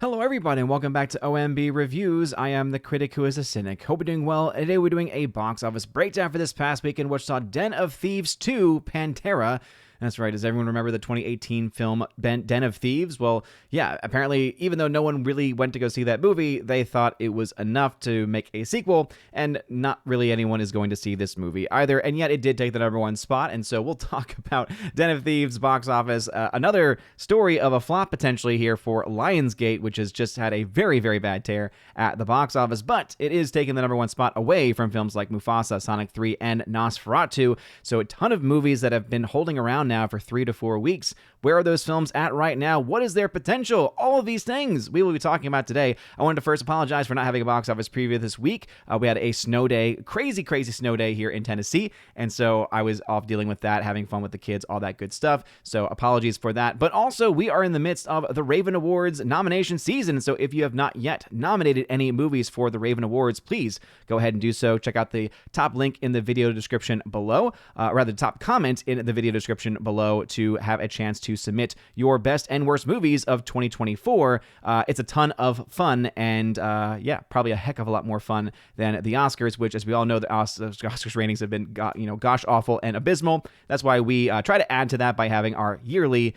Hello everybody and welcome back to OMB Reviews. I am the critic who is a cynic. Hope you're doing well. Today we're doing a box office breakdown for this past weekend, which saw Den of Thieves 2, Pantera. That's right. Does everyone remember the 2018 film Den of Thieves? Well, yeah, apparently, even though no one really went to go see that movie, they thought it was enough to make a sequel, and not really anyone is going to see this movie either, and yet it did take the #1 spot, and so we'll talk about Den of Thieves box office. Another story of a flop potentially here for Lionsgate, which has just had a very, very bad tear at the box office, but it is taking the #1 spot away from films like Mufasa, Sonic 3, and Nosferatu, so a ton of movies that have been holding around now for 3 to 4 weeks. Where are those films at right now? What is their potential? All of these things we will be talking about today. I wanted to first apologize for not having a box office preview this week. We had a snow day, crazy snow day here in Tennessee, and so I was off dealing with that, having fun with the kids, all that good stuff, so apologies for that. But also, we are in the midst of the Raven Awards nomination season, so if you have not yet nominated any movies for the Raven Awards, please go ahead and do so. Check out the top link in the video description below, rather the top comment in the video description below to have a chance to submit your best and worst movies of 2024. It's a ton of fun, and yeah, probably a heck of a lot more fun than the Oscars, which, as we all know, the Oscars ratings have been gosh awful and abysmal. That's why we try to add to that by having our yearly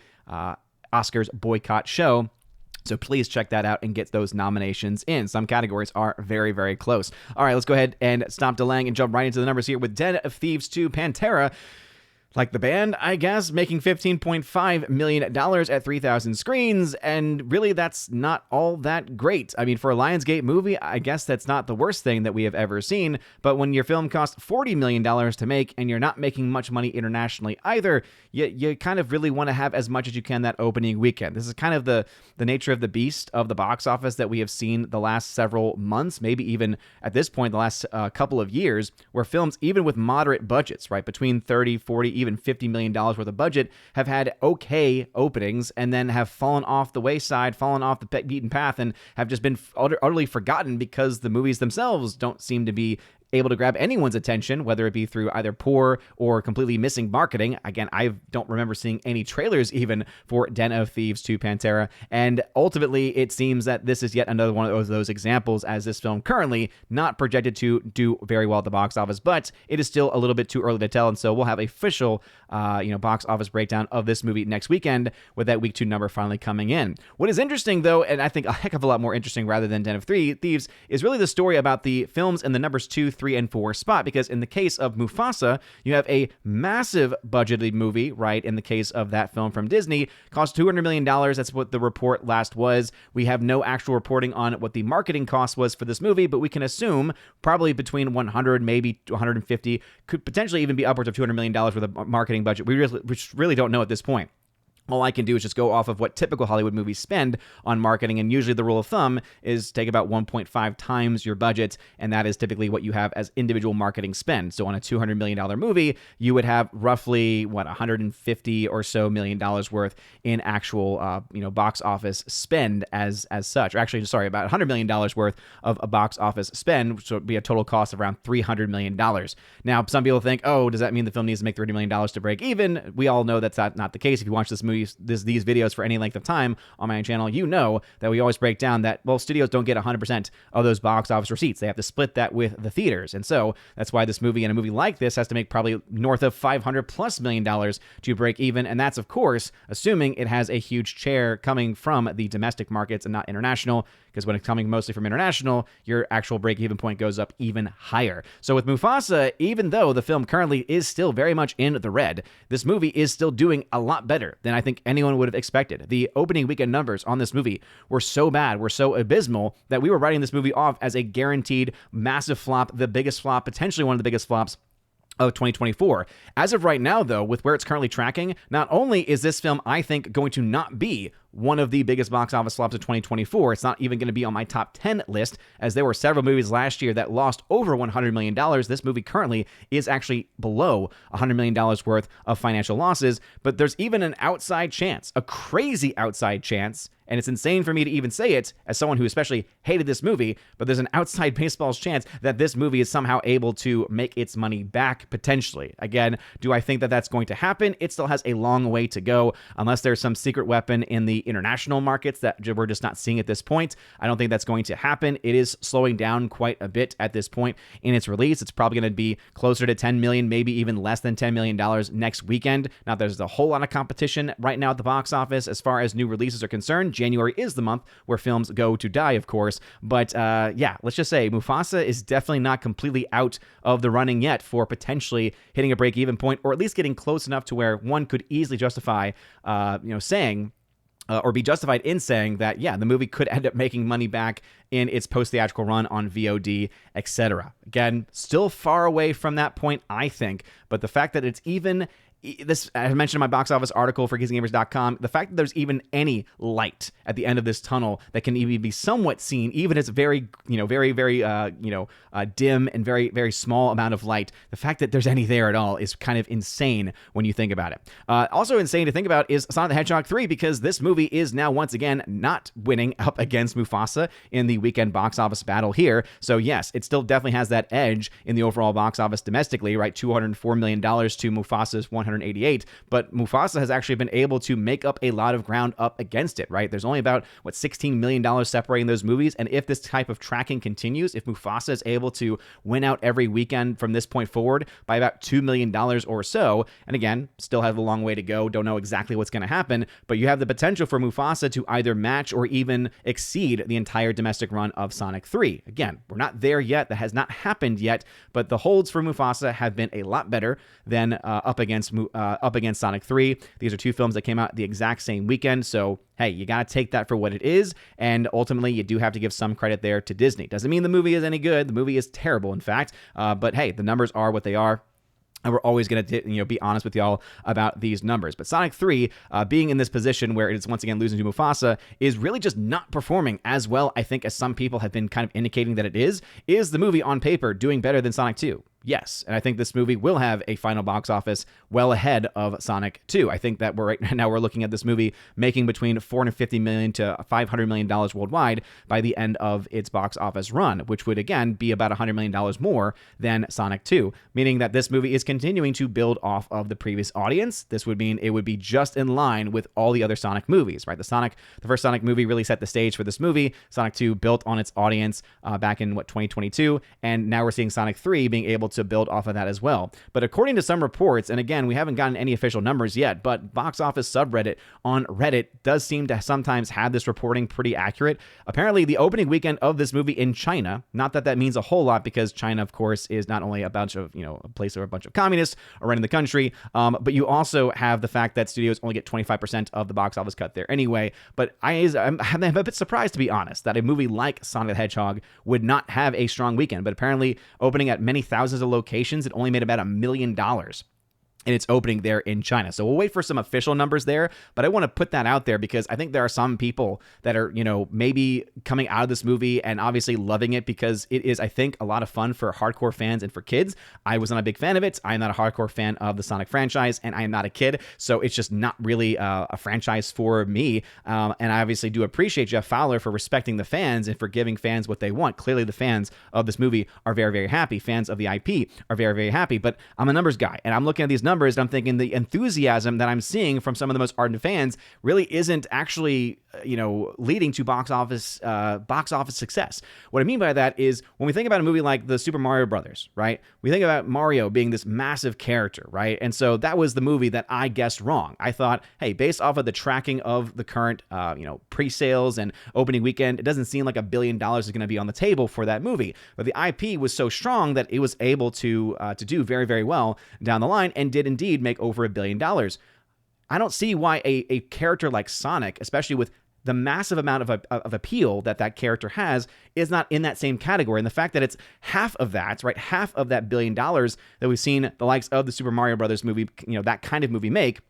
Oscars boycott show. So please check that out and get those nominations in. Some categories are very, very close. All right, let's go ahead and stop delaying and jump right into the numbers here with Den of Thieves 2, Pantera. Like the band, I guess, making $15.5 million at 3,000 screens, and really that's not all that great. I mean, for a Lionsgate movie, I guess that's not the worst thing that we have ever seen, but when your film costs $40 million to make and you're not making much money internationally either, you kind of really want to have as much as you can that opening weekend. This is kind of the nature of the beast of the box office that we have seen the last several months, maybe even at this point the last couple of years, where films, even with moderate budgets, right, between 30, 40, even $50 million worth of budget, have had okay openings and then have fallen off the wayside, fallen off the beaten path, and have just been utterly forgotten because the movies themselves don't seem to be able to grab anyone's attention, whether it be through either poor or completely missing marketing. Again, I don't remember seeing any trailers even for Den of Thieves 2 Pantera, and ultimately it seems that this is yet another one of those examples, as this film currently not projected to do very well at the box office, but it is still a little bit too early to tell, and so we'll have a official box office breakdown of this movie next weekend with that week 2 number finally coming in. What is interesting though, and I think a heck of a lot more interesting rather than Den of Thieves, is really the story about the films in the numbers 2, 3, and 4 spot, because in the case of Mufasa, you have a massive budgeted movie, right? In the case of that film from Disney, cost $200 million. That's what the report last was. We have no actual reporting on what the marketing cost was for this movie, but we can assume probably between 100, maybe 150, could potentially even be upwards of $200 million worth of marketing budget. We really don't know at this point. All I can do is just go off of what typical Hollywood movies spend on marketing, and usually the rule of thumb is take about 1.5 times your budget, and that is typically what you have as individual marketing spend. So on a $200 million movie, you would have roughly, $150 or so million worth in actual, box office spend as such. Or actually, sorry, about $100 million worth of a box office spend, which would be a total cost of around $300 million. Now, some people think, oh, does that mean the film needs to make $30 million to break even? We all know that's not the case. If you watch these videos for any length of time on my channel, you know that we always break down that, well, studios don't get 100% of those box office receipts. They have to split that with the theaters. And so that's why this movie, and a movie like this, has to make probably north of $500+ million to break even. And that's, of course, assuming it has a huge share coming from the domestic markets and not international, because when it's coming mostly from international, your actual break-even point goes up even higher. So with Mufasa, even though the film currently is still very much in the red, this movie is still doing a lot better than I think anyone would have expected. The opening weekend numbers on this movie were so bad, were so abysmal, that we were writing this movie off as a guaranteed massive flop, the biggest flop, potentially one of the biggest flops of 2024. As of right now, though, with where it's currently tracking, not only is this film, I think, going to not be one of the biggest box office flops of 2024. It's not even going to be on my top 10 list, as there were several movies last year that lost over $100 million. This movie currently is actually below $100 million worth of financial losses, but there's even an outside chance, a crazy outside chance, and it's insane for me to even say it as someone who especially hated this movie, but there's an outside baseball's chance that this movie is somehow able to make its money back, potentially. Again, do I think that that's going to happen? It still has a long way to go, unless there's some secret weapon in the international markets that we're just not seeing at this point. I don't think that's going to happen. It is slowing down quite a bit at this point in its release. It's probably going to be closer to $10 million, maybe even less than $10 million next weekend. Now, there's a whole lot of competition right now at the box office as far as new releases are concerned. January is the month where films go to die, of course. But yeah, let's just say Mufasa is definitely not completely out of the running yet for potentially hitting a break-even point, or at least getting close enough to where one could easily justify, saying, or be justified in saying that, yeah, the movie could end up making money back in its post-theatrical run on VOD, etc. Again, still far away from that point, I think, but the fact that it's even... This, I mentioned in my box office article for geeksandgamers.com, the fact that there's even any light at the end of this tunnel that can even be somewhat seen, even if it's very, very dim and very, very small amount of light, the fact that there's any there at all is kind of insane when you think about it. Also insane to think about is Sonic the Hedgehog 3, because this movie is now once again not winning up against Mufasa in the weekend box office battle here. So yes, it still definitely has that edge in the overall box office domestically, right? $204 million to Mufasa's 188, but Mufasa has actually been able to make up a lot of ground up against it, right? There's only about, $16 million separating those movies, and if this type of tracking continues, if Mufasa is able to win out every weekend from this point forward by about $2 million or so, and again, still have a long way to go, don't know exactly what's going to happen, but you have the potential for Mufasa to either match or even exceed the entire domestic run of Sonic 3. Again, we're not there yet, that has not happened yet, but the holds for Mufasa have been a lot better than up against Sonic 3. These are two films that came out the exact same weekend, so hey, you got to take that for what it is, and ultimately you do have to give some credit there to Disney. Doesn't mean the movie is any good. The movie is terrible, in fact, but hey, the numbers are what they are. And we're always going to be honest with y'all about these numbers. But Sonic 3, being in this position where it's once again losing to Mufasa, is really just not performing as well, I think, as some people have been kind of indicating that it is. Is the movie on paper doing better than Sonic 2? Yes, and I think this movie will have a final box office well ahead of Sonic 2. I think that right now we're looking at this movie making between $450 million to $500 million worldwide by the end of its box office run, which would again be about $100 million more than Sonic 2, meaning that this movie is continuing to build off of the previous audience. This would mean it would be just in line with all the other Sonic movies, right? The first Sonic movie really set the stage for this movie. Sonic 2 built on its audience back in 2022, and now we're seeing Sonic 3 being able to build off of that as well. But according to some reports, and again, we haven't gotten any official numbers yet, but box office subreddit on Reddit does seem to sometimes have this reporting pretty accurate. Apparently, the opening weekend of this movie in China, not that that means a whole lot, because China, of course, is not only a bunch of, a place where a bunch of communists are running the country, but you also have the fact that studios only get 25% of the box office cut there anyway. But I'm a bit surprised, to be honest, that a movie like Sonic the Hedgehog would not have a strong weekend. But apparently, opening at many thousands of locations, it only made about $1 million in its opening there in China. So we'll wait for some official numbers there, but I want to put that out there because I think there are some people that are, maybe coming out of this movie and obviously loving it because it is, I think, a lot of fun for hardcore fans and for kids. I was not a big fan of it. I am not a hardcore fan of the Sonic franchise, and I am not a kid, so it's just not really a franchise for me. And I obviously do appreciate Jeff Fowler for respecting the fans and for giving fans what they want. Clearly, the fans of this movie are very, very happy. Fans of the IP are very, very happy, but I'm a numbers guy, and I'm looking at these numbers, and I'm thinking the enthusiasm that I'm seeing from some of the most ardent fans really isn't actually, leading to box office success. What I mean by that is when we think about a movie like the Super Mario Brothers, right? We think about Mario being this massive character, right? And so that was the movie that I guessed wrong. I thought, hey, based off of the tracking of the current, pre-sales and opening weekend, it doesn't seem like $1 billion is going to be on the table for that movie. But the IP was so strong that it was able to do very, very well down the line and did indeed make over $1 billion. I don't see why a character like Sonic, especially with the massive amount of appeal that character has, is not in that same category. And the fact that it's half of that, right, half of that $1 billion that we've seen the likes of the Super Mario Brothers movie, that kind of movie make,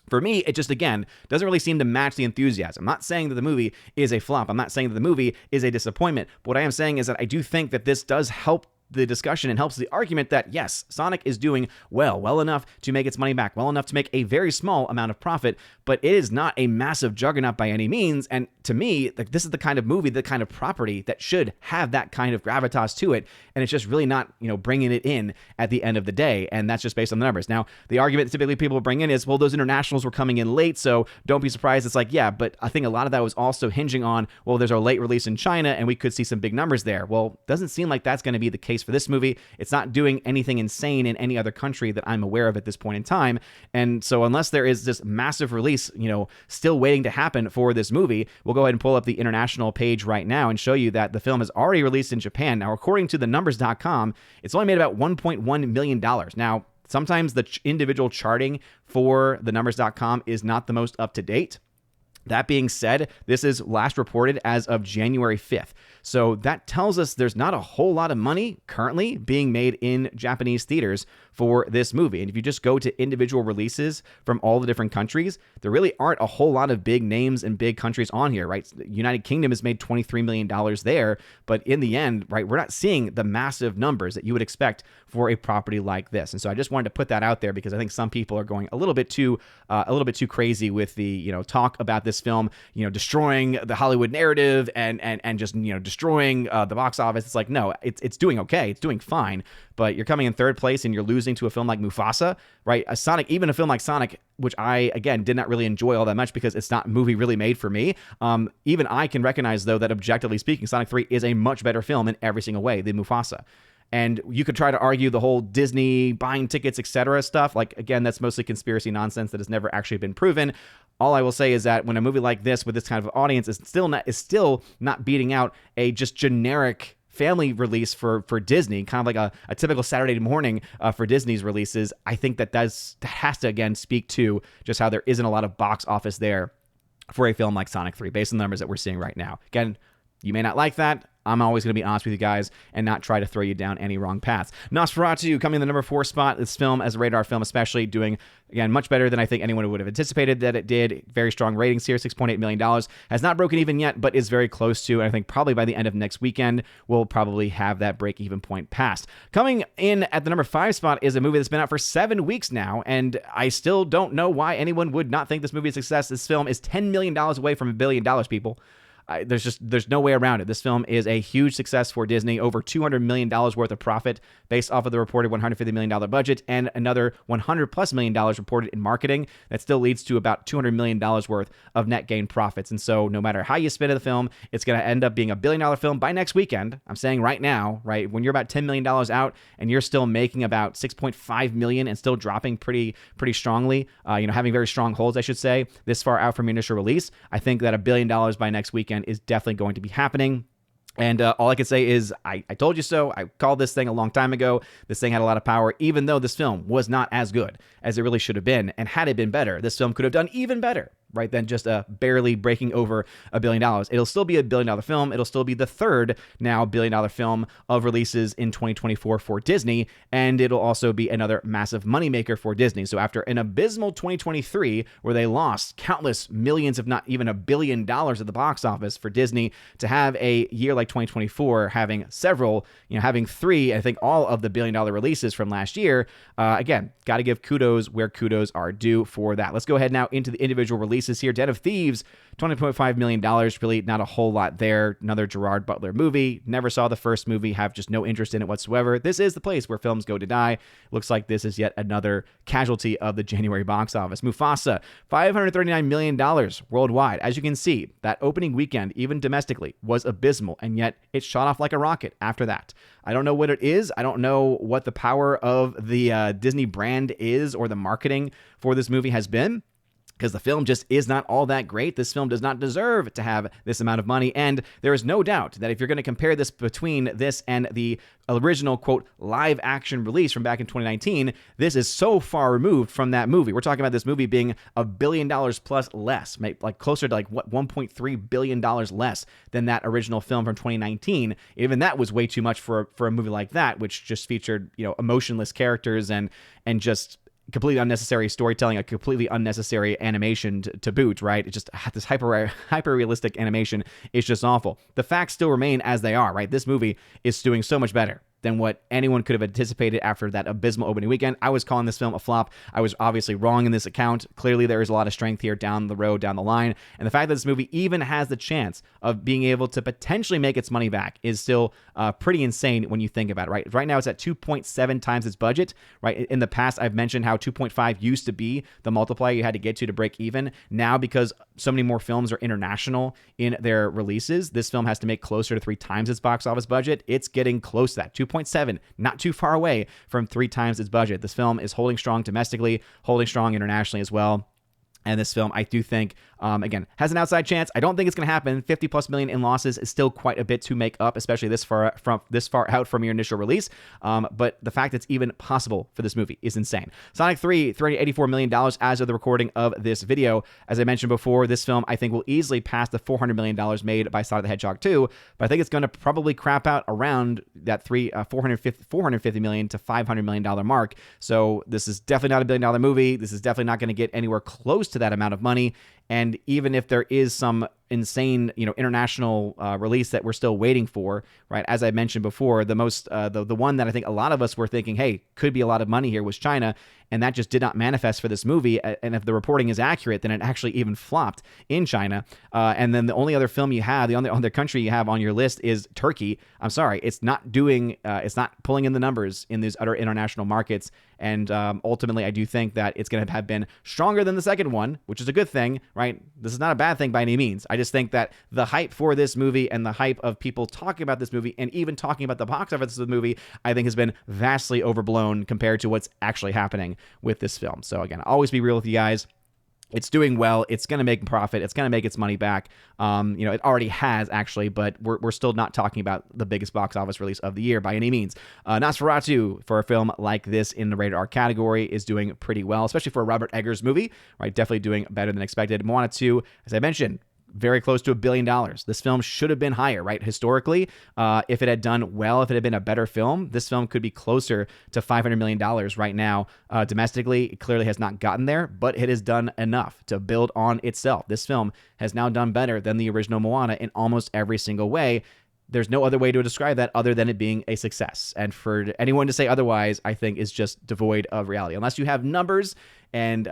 for me, it just, again, doesn't really seem to match the enthusiasm. I'm not saying that the movie is a flop. I'm not saying that the movie is a disappointment. But what I am saying is that I do think that this does help the discussion and helps the argument that, yes, Sonic is doing well enough to make its money back, well enough to make a very small amount of profit, but it is not a massive juggernaut by any means. And to me, like, this is the kind of movie, the kind of property that should have that kind of gravitas to it. And it's just really not, bringing it in at the end of the day. And that's just based on the numbers. Now, the argument typically people bring in is, well, those internationals were coming in late, so don't be surprised. It's like, yeah, but I think a lot of that was also hinging on, well, there's a late release in China and we could see some big numbers there. Well, doesn't seem like that's going to be the case for this movie. It's not doing anything insane in any other country that I'm aware of at this point in time. And so unless there is this massive release, still waiting to happen for this movie, we'll go ahead and pull up the international page right now and show you that the film is already released in Japan. Now, according to the numbers.com, it's only made about $1.1 million. Now, sometimes the individual charting for the numbers.com is not the most up to date. That being said, this is last reported as of January 5th. So that tells us there's not a whole lot of money currently being made in Japanese theaters for this movie. And if you just go to individual releases from all the different countries, there really aren't a whole lot of big names and big countries on here, right? United Kingdom has made $23 million there, but in the end, right, we're not seeing the massive numbers that you would expect for a property like this. And so I just wanted to put that out there because I think some people are going a little bit too crazy with the, talk about this film, destroying the Hollywood narrative and just, destroying the box office. It's like, no, it's doing okay. It's doing fine, but you're coming in third place and you're losing to a film like Mufasa, right? Even a film like Sonic, which I, again, did not really enjoy all that much because it's not a movie really made for me. Even I can recognize, though, that objectively speaking, Sonic 3 is a much better film in every single way than Mufasa. And you could try to argue the whole Disney buying tickets, etc. stuff. Like, again, that's mostly conspiracy nonsense that has never actually been proven. All I will say is that when a movie like this with this kind of audience is still not beating out a just generic family release for Disney, kind of like a typical Saturday morning for Disney's releases, I think that has to, again, speak to just how there isn't a lot of box office there for a film like Sonic 3, based on the numbers that we're seeing right now. Again, you may not like that. I'm always going to be honest with you guys and not try to throw you down any wrong paths. Nosferatu coming in the number 4 spot. This film, as a radar film especially, doing, again, much better than I think anyone would have anticipated that it did. Very strong ratings here, $6.8 million. Has not broken even yet, but is very close to. And I think probably by the end of next weekend, we'll probably have that break-even point passed. Coming in at the number 5 spot is a movie that's been out for 7 weeks now, and I still don't know why anyone would not think this movie is a success. This film is $10 million away from $1 billion, people. There's no way around it. This film is a huge success for Disney, over $200 million worth of profit based off of the reported $150 million budget and another $100+ million reported in marketing. That still leads to about $200 million worth of net gain profits. And so no matter how you spin the film, it's going to end up being $1 billion film by next weekend. I'm saying right now, right, when you're about $10 million out and you're still making about $6.5 million and still dropping pretty strongly, having very strong holds, I should say, this far out from your initial release, I think that $1 billion by next weekend is definitely going to be happening. And all I can say is, I told you so. I called this thing a long time ago. This thing had a lot of power, even though this film was not as good as it really should have been. And had it been better, this film could have done even better, right, than just barely breaking over $1 billion. It'll still be $1 billion film. It'll still be the third now $1 billion film of releases in 2024 for Disney. And it'll also be another massive moneymaker for Disney. So after an abysmal 2023, where they lost countless millions, if not even $1 billion at the box office, for Disney to have a year like 2024, having several, having 3, I think all of the $1 billion releases from last year, again, got to give kudos where kudos are due for that. Let's go ahead now into the individual releases here. Den of Thieves, $20.5 million, really not a whole lot there. Another Gerard Butler movie. Never saw the first movie, have just no interest in it whatsoever. This is the place where films go to die. Looks like this is yet another casualty of the January box office. Mufasa, $539 million worldwide. As you can see, that opening weekend, even domestically, was abysmal, and yet it shot off like a rocket after that. I don't know what it is. I don't know what the power of the Disney brand is or the marketing for this movie has been, because the film just is not all that great. This film does not deserve to have this amount of money, and there is no doubt that if you're going to compare this between this and the original, quote, live action release from back in 2019, this is so far removed from that movie. We're talking about this movie being $1 billion plus less, like closer to $1.3 billion less than that original film from 2019. Even that was way too much for a movie like that, which just featured, emotionless characters and just completely unnecessary storytelling, a completely unnecessary animation to boot, right? It's just this hyper realistic animation is just awful. The facts still remain as they are, right? This movie is doing so much better than what anyone could have anticipated after that abysmal opening weekend. I was calling this film a flop. I was obviously wrong in this account. Clearly, there is a lot of strength here down the road, down the line. And the fact that this movie even has the chance of being able to potentially make its money back is still pretty insane when you think about it, right? Right now, it's at 2.7 times its budget, right? In the past, I've mentioned how 2.5 used to be the multiplier you had to get to break even. Now, because so many more films are international in their releases, this film has to make closer to 3 times its box office budget. It's getting close to that. 2.7, not too far away from 3 times its budget. This film is holding strong domestically, holding strong internationally as well. And this film, I do think, again, has an outside chance. I don't think it's going to happen. 50 plus million in losses is still quite a bit to make up, especially this far out from your initial release. But the fact that it's even possible for this movie is insane. Sonic 3, $384 million as of the recording of this video. As I mentioned before, this film, I think, will easily pass the $400 million made by Sonic the Hedgehog 2. But I think it's going to probably crap out around that $450 million to $500 million mark. So this is definitely not a $1 billion movie. This is definitely not going to get anywhere close to that amount of money. And even if there is some insane, international release that we're still waiting for, right? As I mentioned before, the one that I think a lot of us were thinking, hey, could be a lot of money here was China, and that just did not manifest for this movie. And if the reporting is accurate, then it actually even flopped in China. And then the only other film you have, the only other country you have on your list is Turkey. I'm sorry, it's not pulling in the numbers in these other international markets. And ultimately, I do think that it's going to have been stronger than the second one, which is a good thing, right? This is not a bad thing by any means. I just think that the hype for this movie and the hype of people talking about this movie and even talking about the box office of the movie, I think has been vastly overblown compared to what's actually happening with this film. So again, always be real with you guys. It's doing well. It's going to make profit. It's going to make its money back. It already has, actually, but we're still not talking about the biggest box office release of the year by any means. Nosferatu, for a film like this in the rated R category, is doing pretty well, especially for a Robert Eggers movie, right? Definitely doing better than expected. Moana 2, as I mentioned, very close to $1 billion. This film should have been higher, right? Historically, if it had done well, if it had been a better film, this film could be closer to $500 million right now. Domestically, it clearly has not gotten there, but it has done enough to build on itself. This film has now done better than the original Moana in almost every single way. There's no other way to describe that other than it being a success. And for anyone to say otherwise, I think is just devoid of reality. Unless you have numbers and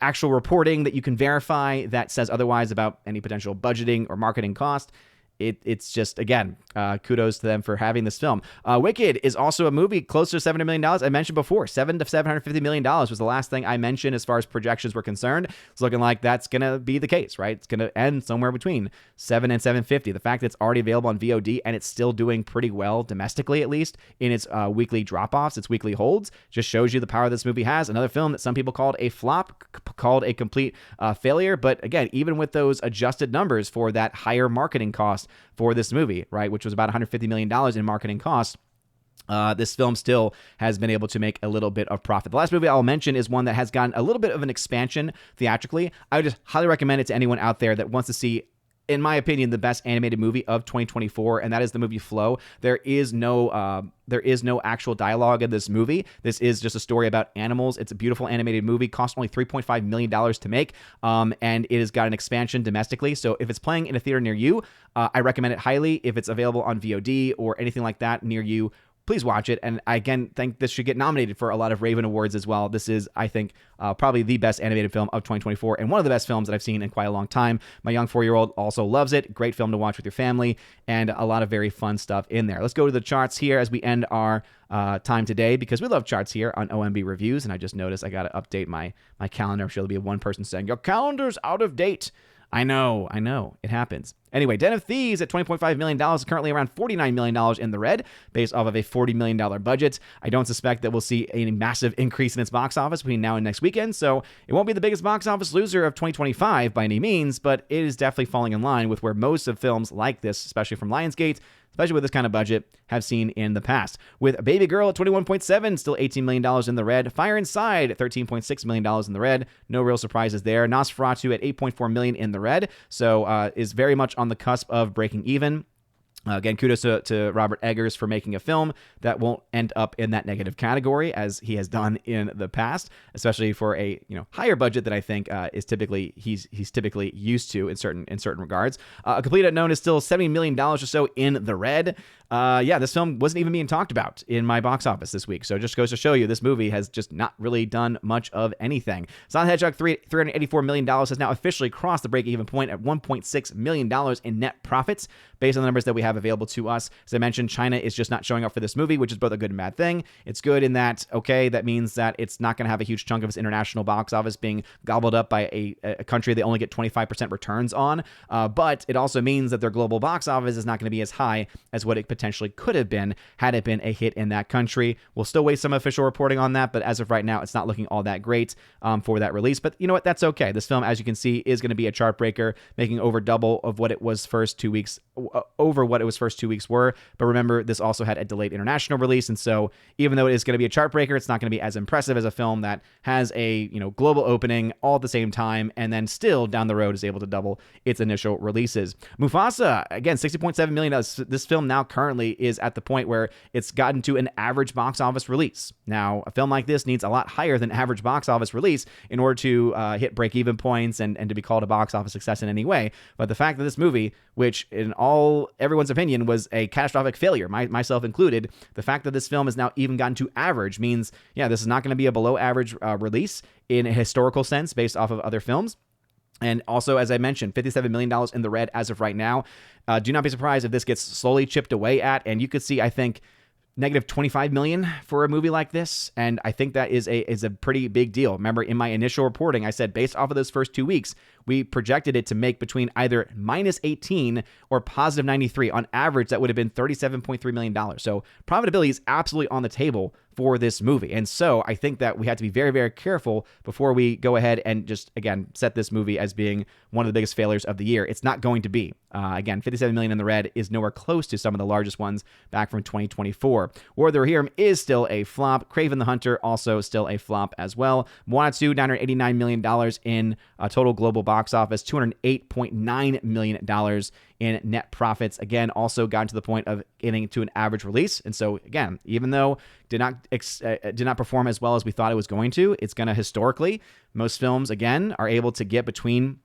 actual reporting that you can verify that says otherwise about any potential budgeting or marketing cost, it's just, again, kudos to them for having this film. Wicked is also a movie close to $700 million. I mentioned before, $700 to $750 million was the last thing I mentioned as far as projections were concerned. It's looking like that's going to be the case, right? It's going to end somewhere between $7 and $750. The fact that it's already available on VOD and it's still doing pretty well domestically, at least, in its weekly drop-offs, its weekly holds, just shows you the power this movie has. Another film that some people called a flop, called a complete failure. But again, even with those adjusted numbers for that higher marketing cost for this movie, right, which was about $150 million in marketing costs, this film still has been able to make a little bit of profit. The last movie I'll mention is one that has gotten a little bit of an expansion theatrically. I would just highly recommend it to anyone out there that wants to see, in my opinion, the best animated movie of 2024, and that is the movie Flow. There is no actual dialogue in this movie. This is just a story about animals. It's a beautiful animated movie. Cost only $3.5 million to make, and it has got an expansion domestically. So if it's playing in a theater near you, I recommend it highly. If it's available on VOD or anything like that near you, please watch it. And I, again, think this should get nominated for a lot of Raven Awards as well. This is, I think, probably the best animated film of 2024 and one of the best films that I've seen in quite a long time. My young 4-year-old also loves it. Great film to watch with your family and a lot of very fun stuff in there. Let's go to the charts here as we end our time today, because we love charts here on OMB Reviews. And I just noticed I got to update my calendar. I'm sure there'll be one person saying, your calendar's out of date. I know. It happens. Anyway, Den of Thieves at $20.5 million, currently around $49 million in the red, based off of a $40 million budget. I don't suspect that we'll see a massive increase in its box office between now and next weekend, so it won't be the biggest box office loser of 2025 by any means, but it is definitely falling in line with where most of films like this, especially from Lionsgate, especially with this kind of budget, have seen in the past. With Baby Girl at 21.7, still $18 million in the red. Fire Inside at $13.6 million in the red. No real surprises there. Nosferatu at $8.4 million in the red, so is very much on the cusp of breaking even. Again, kudos to Robert Eggers for making a film that won't end up in that negative category as he has done in the past, especially for a higher budget that I think is typically he's typically used to in certain regards. A Complete Unknown is still $70 million or so in the red. This film wasn't even being talked about in my box office this week, so it just goes to show you this movie has just not really done much of anything. Sonic the Hedgehog 3, $384 million has now officially crossed the break-even point at $1.6 million in net profits based on the numbers that we have available to us. As I mentioned, China is just not showing up for this movie, which is both a good and bad thing. It's good in that, that means that it's not going to have a huge chunk of its international box office being gobbled up by a country they only get 25% returns on, but it also means that their global box office is not going to be as high as what it potentially could have been had it been a hit in that country. We'll still wait some official reporting on that, but as of right now, it's not looking all that great for that release. But you know what? That's okay. This film, as you can see, is going to be a chart breaker, making over double of what it was first 2 weeks, over what it was first 2 weeks were. But remember, this also had a delayed international release, and so even though it is going to be a chart breaker, it's not going to be as impressive as a film that has a global opening all at the same time, and then still down the road is able to double its initial releases. Mufasa, again, $60.7 million. This film now currently is at the point where it's gotten to an average box office release. Now, a film like this needs a lot higher than average box office release in order to hit break-even points and to be called a box office success in any way. But the fact that this movie, which in everyone's opinion was a catastrophic failure, myself included, the fact that this film has now even gotten to average means, this is not going to be a below average release in a historical sense based off of other films. And also, as I mentioned, $57 million in the red as of right now. Do not be surprised if this gets slowly chipped away at, and you could see, I think, negative $25 million for a movie like this, and I think that is a pretty big deal. Remember, in my initial reporting, I said based off of those first 2 weeks, we projected it to make between either minus 18 or positive 93. On average, that would have been $37.3 million. So profitability is absolutely on the table for this movie. And so I think that we have to be very, very careful before we go ahead and just, again, set this movie as being one of the biggest failures of the year. It's not going to be. Again, $57 million in the red is nowhere close to some of the largest ones back from 2024. War of the Rohirrim is still a flop. Kraven the Hunter also still a flop as well. Moana 2, $989 million in total global box office, $208.9 million in net profits. Again, also gotten to the point of getting to an average release. And so, again, even though did not perform as well as we thought it was going to, it's going to historically, most films, again, are able to get between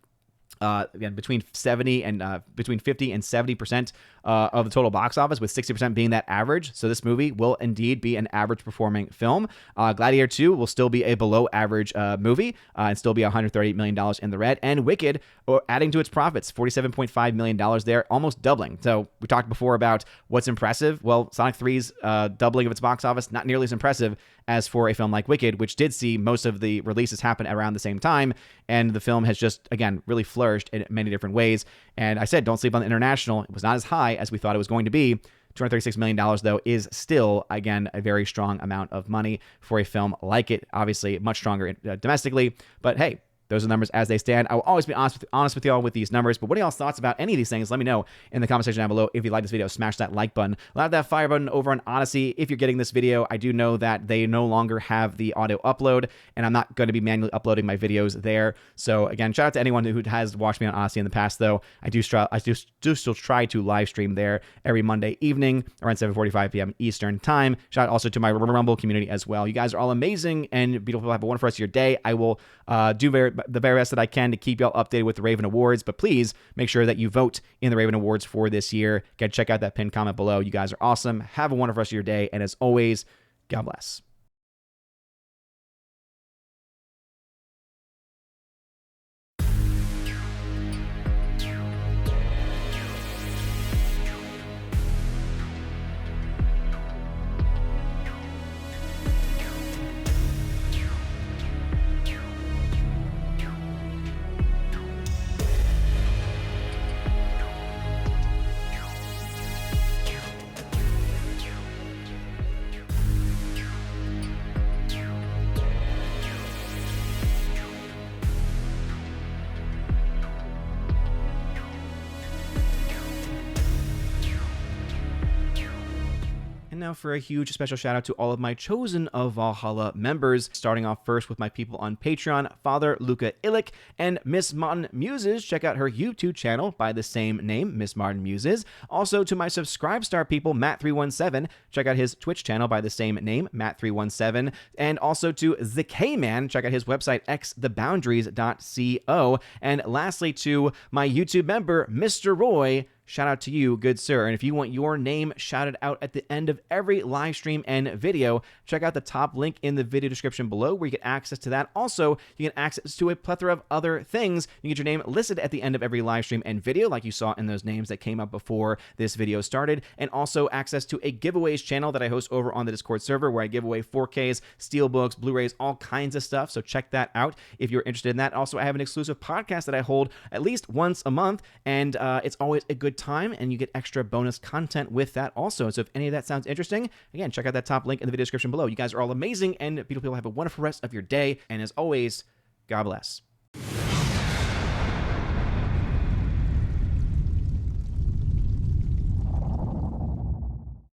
50 and 70% of the total box office, with 60% being that average. So this movie will indeed be an average performing film. Gladiator 2 will still be a below average movie and still be $138 million in the red. And Wicked, adding to its profits, $47.5 million there, almost doubling. So we talked before about what's impressive. Well, Sonic 3's doubling of its box office, not nearly as impressive as for a film like Wicked, which did see most of the releases happen around the same time. And the film has just, again, really flourished in many different ways. And I said, don't sleep on the international. It was not as high as we thought it was going to be. $236 million, though, is still, again, a very strong amount of money for a film like it. Obviously, much stronger domestically. But hey, those are the numbers as they stand. I will always be honest with y'all with these numbers, but what are y'all's thoughts about any of these things? Let me know in the comment section down below. If you like this video, smash that like button. Allow that fire button over on Odyssey. If you're getting this video, I do know that they no longer have the audio upload, and I'm not going to be manually uploading my videos there. So again, shout out to anyone who has watched me on Odyssey in the past, though. I do still try to live stream there every Monday evening around 7:45 p.m. Eastern time. Shout out also to my Rumble community as well. You guys are all amazing and beautiful. Have a wonderful rest of your day. I will do the very best that I can to keep y'all updated with the Raven Awards, but please make sure that you vote in the Raven Awards for this year. Again, check out that pinned comment below. You guys are awesome. Have a wonderful rest of your day, and as always, God bless. now for a huge special shout out to all of my Chosen of Valhalla members, starting off first with my people on Patreon, Father Luca Illick and Miss Martin Muses. Check out her YouTube channel by the same name, Miss Martin Muses. Also to my Subscribe Star people, Matt317. Check out his Twitch channel by the same name, Matt317. And also to the K-Man. Check out his website, xtheboundaries.co. And lastly to my YouTube member, Mr. Roy. Shout out to you, good sir. And if you want your name shouted out at the end of every live stream and video, check out the top link in the video description below where you get access to that. Also, you get access to a plethora of other things. You get your name listed at the end of every live stream and video, like you saw in those names that came up before this video started. And also access to a giveaways channel that I host over on the Discord server where I give away 4Ks, Steelbooks, Blu-rays, all kinds of stuff. So check that out if you're interested in that. Also, I have an exclusive podcast that I hold at least once a month, and it's always a good time, and you get extra bonus content with that also. So if any of that sounds interesting, again, check out that top link in the video description below. You guys are all amazing, and beautiful people, have a wonderful rest of your day, and as always, God bless.